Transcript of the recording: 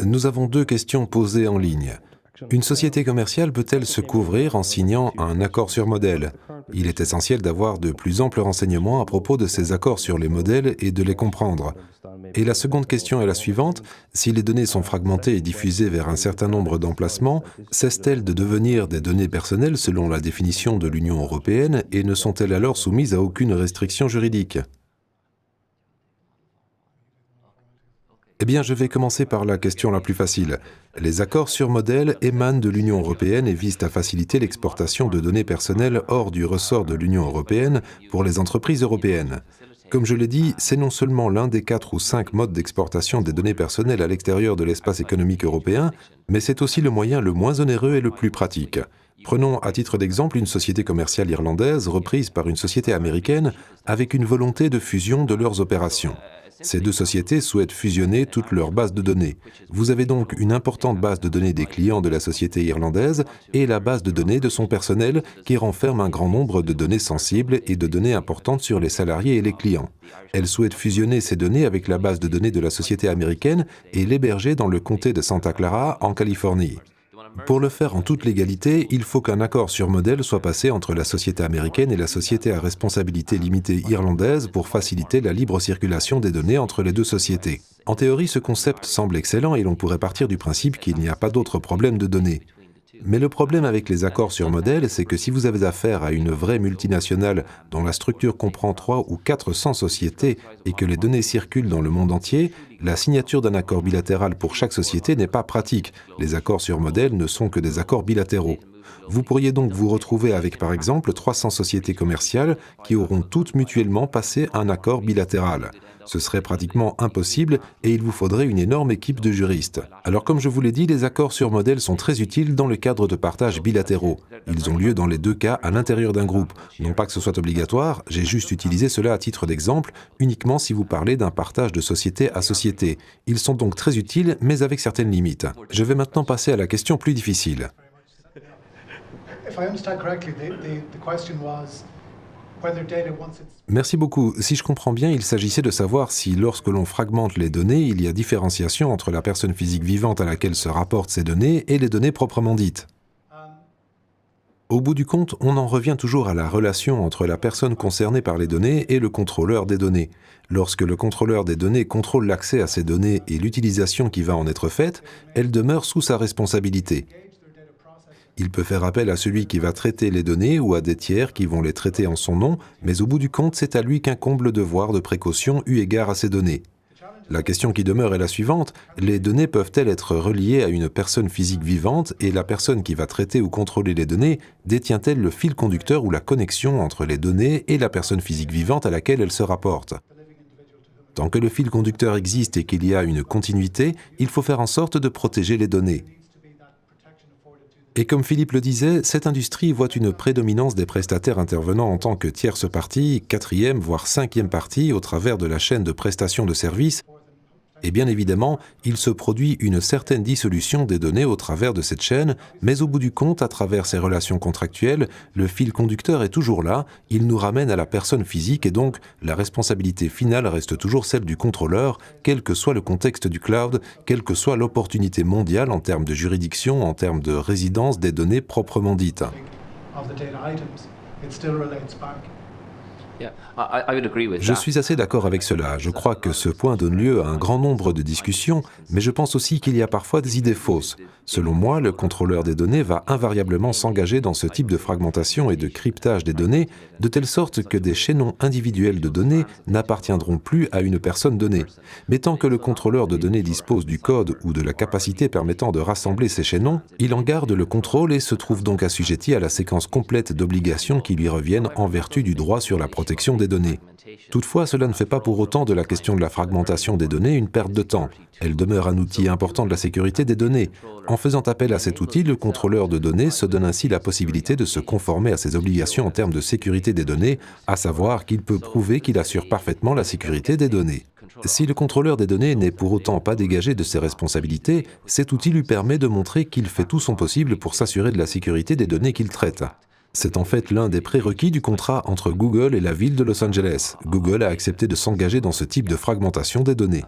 Nous avons deux questions posées en ligne. Une société commerciale peut-elle se couvrir en signant un accord sur modèle? Il est essentiel d'avoir de plus amples renseignements à propos de ces accords sur les modèles et de les comprendre. Et la seconde question est la suivante. Si les données sont fragmentées et diffusées vers un certain nombre d'emplacements, cessent-elles de devenir des données personnelles selon la définition de l'Union européenne et ne sont-elles alors soumises à aucune restriction juridique? Eh bien, je vais commencer par la question la plus facile. Les accords sur modèle émanent de l'Union européenne et visent à faciliter l'exportation de données personnelles hors du ressort de l'Union européenne pour les entreprises européennes. Comme je l'ai dit, c'est non seulement l'un des 4 ou 5 modes d'exportation des données personnelles à l'extérieur de l'espace économique européen, mais c'est aussi le moyen le moins onéreux et le plus pratique. Prenons à titre d'exemple une société commerciale irlandaise reprise par une société américaine avec une volonté de fusion de leurs opérations. Ces deux sociétés souhaitent fusionner toutes leurs bases de données. Vous avez donc une importante base de données des clients de la société irlandaise et la base de données de son personnel qui renferme un grand nombre de données sensibles et de données importantes sur les salariés et les clients. Elle souhaite fusionner ces données avec la base de données de la société américaine et l'héberger dans le comté de Santa Clara, en Californie. Pour le faire en toute légalité, il faut qu'un accord sur modèle soit passé entre la société américaine et la société à responsabilité limitée irlandaise pour faciliter la libre circulation des données entre les deux sociétés. En théorie, ce concept semble excellent et l'on pourrait partir du principe qu'il n'y a pas d'autre problème de données. Mais le problème avec les accords sur modèle, c'est que si vous avez affaire à une vraie multinationale dont la structure comprend 300 ou 400 sociétés et que les données circulent dans le monde entier, la signature d'un accord bilatéral pour chaque société n'est pas pratique. Les accords sur modèle ne sont que des accords bilatéraux. Vous pourriez donc vous retrouver avec, par exemple, 300 sociétés commerciales qui auront toutes mutuellement passé un accord bilatéral. Ce serait pratiquement impossible et il vous faudrait une énorme équipe de juristes. Alors comme je vous l'ai dit, les accords sur modèle sont très utiles dans le cadre de partage bilatéraux. Ils ont lieu dans les deux cas à l'intérieur d'un groupe. Non pas que ce soit obligatoire, j'ai juste utilisé cela à titre d'exemple, uniquement si vous parlez d'un partage de société à société. Ils sont donc très utiles, mais avec certaines limites. Je vais maintenant passer à la question plus difficile. Merci beaucoup. Si je comprends bien, il s'agissait de savoir si, lorsque l'on fragmente les données, il y a différenciation entre la personne physique vivante à laquelle se rapportent ces données et les données proprement dites. Au bout du compte, on en revient toujours à la relation entre la personne concernée par les données et le contrôleur des données. Lorsque le contrôleur des données contrôle l'accès à ces données et l'utilisation qui va en être faite, elles demeurent sous sa responsabilité. Il peut faire appel à celui qui va traiter les données ou à des tiers qui vont les traiter en son nom, mais au bout du compte, c'est à lui qu'incombe le devoir de précaution eu égard à ces données. La question qui demeure est la suivante, les données peuvent-elles être reliées à une personne physique vivante et la personne qui va traiter ou contrôler les données détient-elle le fil conducteur ou la connexion entre les données et la personne physique vivante à laquelle elle se rapporte? Tant que le fil conducteur existe et qu'il y a une continuité, il faut faire en sorte de protéger les données. Et comme Philippe le disait, cette industrie voit une prédominance des prestataires intervenant en tant que tierce partie, quatrième voire cinquième partie au travers de la chaîne de prestation de services. Et bien évidemment, il se produit une certaine dissolution des données au travers de cette chaîne, mais au bout du compte, à travers ces relations contractuelles, le fil conducteur est toujours là, il nous ramène à la personne physique et donc la responsabilité finale reste toujours celle du contrôleur, quel que soit le contexte du cloud, quelle que soit l'opportunité mondiale en termes de juridiction, en termes de résidence des données proprement dites. Je suis assez d'accord avec cela. Je crois que ce point donne lieu à un grand nombre de discussions, mais je pense aussi qu'il y a parfois des idées fausses. Selon moi, le contrôleur des données va invariablement s'engager dans ce type de fragmentation et de cryptage des données, de telle sorte que des chaînons individuels de données n'appartiendront plus à une personne donnée. Mais tant que le contrôleur de données dispose du code ou de la capacité permettant de rassembler ces chaînons, il en garde le contrôle et se trouve donc assujetti à la séquence complète d'obligations qui lui reviennent en vertu du droit sur la protection des données. Toutefois, cela ne fait pas pour autant de la question de la fragmentation des données une perte de temps. Elle demeure un outil important de la sécurité des données. En faisant appel à cet outil, le contrôleur de données se donne ainsi la possibilité de se conformer à ses obligations en termes de sécurité des données, à savoir qu'il peut prouver qu'il assure parfaitement la sécurité des données. Si le contrôleur des données n'est pour autant pas dégagé de ses responsabilités, cet outil lui permet de montrer qu'il fait tout son possible pour s'assurer de la sécurité des données qu'il traite. C'est en fait l'un des prérequis du contrat entre Google et la ville de Los Angeles. Google a accepté de s'engager dans ce type de fragmentation des données.